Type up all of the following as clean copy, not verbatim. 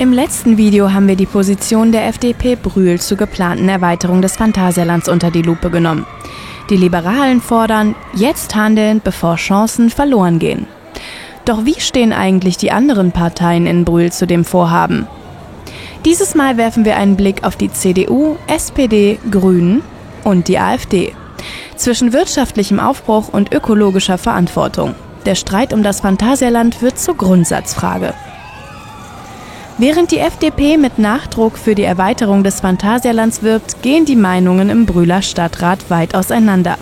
Im letzten Video haben wir die Position der FDP Brühl zur geplanten Erweiterung des Phantasialands unter die Lupe genommen. Die Liberalen fordern, jetzt handeln, bevor Chancen verloren gehen. Doch wie stehen eigentlich die anderen Parteien in Brühl zu dem Vorhaben? Dieses Mal werfen wir einen Blick auf die CDU, SPD, Grünen und die AfD. Zwischen wirtschaftlichem Aufbruch und ökologischer Verantwortung. Der Streit um das Phantasialand wird zur Grundsatzfrage. Während die FDP mit Nachdruck für die Erweiterung des Phantasialands wirbt, gehen die Meinungen im Brühler Stadtrat weit auseinander.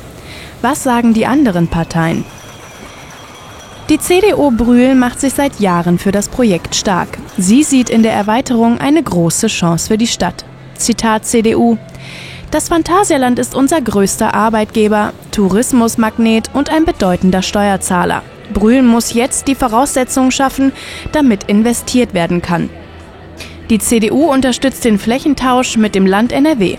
Was sagen die anderen Parteien? Die CDU Brühl macht sich seit Jahren für das Projekt stark. Sie sieht in der Erweiterung eine große Chance für die Stadt. Zitat CDU: Das Phantasialand ist unser größter Arbeitgeber, Tourismusmagnet und ein bedeutender Steuerzahler. Brühl muss jetzt die Voraussetzungen schaffen, damit investiert werden kann. Die CDU unterstützt den Flächentausch mit dem Land NRW.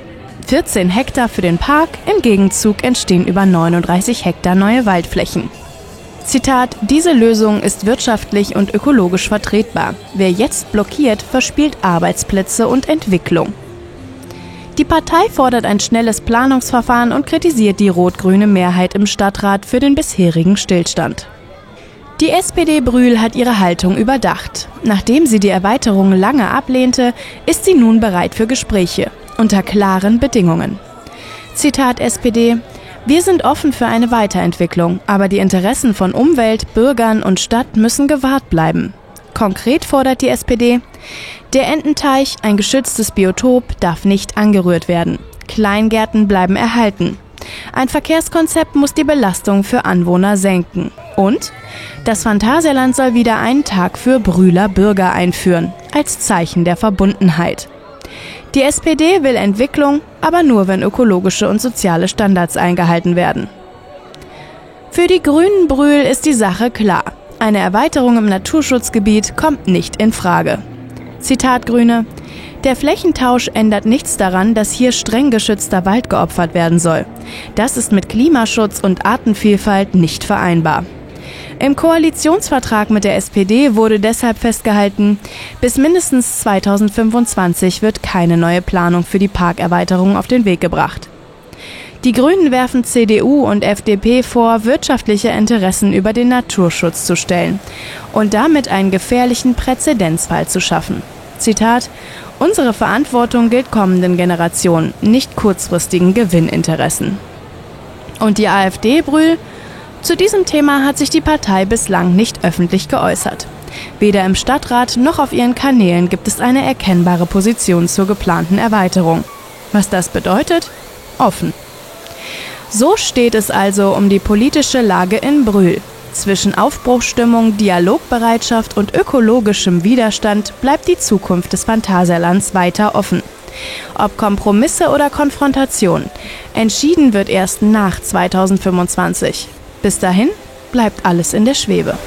14 Hektar für den Park, im Gegenzug entstehen über 39 Hektar neue Waldflächen. Zitat: Diese Lösung ist wirtschaftlich und ökologisch vertretbar. Wer jetzt blockiert, verspielt Arbeitsplätze und Entwicklung. Die Partei fordert ein schnelles Planungsverfahren und kritisiert die rot-grüne Mehrheit im Stadtrat für den bisherigen Stillstand. Die SPD Brühl hat ihre Haltung überdacht. Nachdem sie die Erweiterung lange ablehnte, ist sie nun bereit für Gespräche, unter klaren Bedingungen. Zitat SPD: Wir sind offen für eine Weiterentwicklung, aber die Interessen von Umwelt, Bürgern und Stadt müssen gewahrt bleiben. Konkret fordert die SPD: Der Ententeich, ein geschütztes Biotop, darf nicht angerührt werden. Kleingärten bleiben erhalten. Ein Verkehrskonzept muss die Belastung für Anwohner senken. Und das Phantasialand soll wieder einen Tag für Brühler Bürger einführen, als Zeichen der Verbundenheit. Die SPD will Entwicklung, aber nur, wenn ökologische und soziale Standards eingehalten werden. Für die Grünen Brühl ist die Sache klar. Eine Erweiterung im Naturschutzgebiet kommt nicht in Frage. Zitat Grüne: Der Flächentausch ändert nichts daran, dass hier streng geschützter Wald geopfert werden soll. Das ist mit Klimaschutz und Artenvielfalt nicht vereinbar. Im Koalitionsvertrag mit der SPD wurde deshalb festgehalten, bis mindestens 2025 wird keine neue Planung für die Parkerweiterung auf den Weg gebracht. Die Grünen werfen CDU und FDP vor, wirtschaftliche Interessen über den Naturschutz zu stellen und damit einen gefährlichen Präzedenzfall zu schaffen. Zitat: Unsere Verantwortung gilt kommenden Generationen, nicht kurzfristigen Gewinninteressen. Und die AfD Brühl? Zu diesem Thema hat sich die Partei bislang nicht öffentlich geäußert. Weder im Stadtrat noch auf ihren Kanälen gibt es eine erkennbare Position zur geplanten Erweiterung. Was das bedeutet? Offen. So steht es also um die politische Lage in Brühl. Zwischen Aufbruchsstimmung, Dialogbereitschaft und ökologischem Widerstand bleibt die Zukunft des Phantasialands weiter offen. Ob Kompromisse oder Konfrontation, entschieden wird erst nach 2025. Bis dahin bleibt alles in der Schwebe.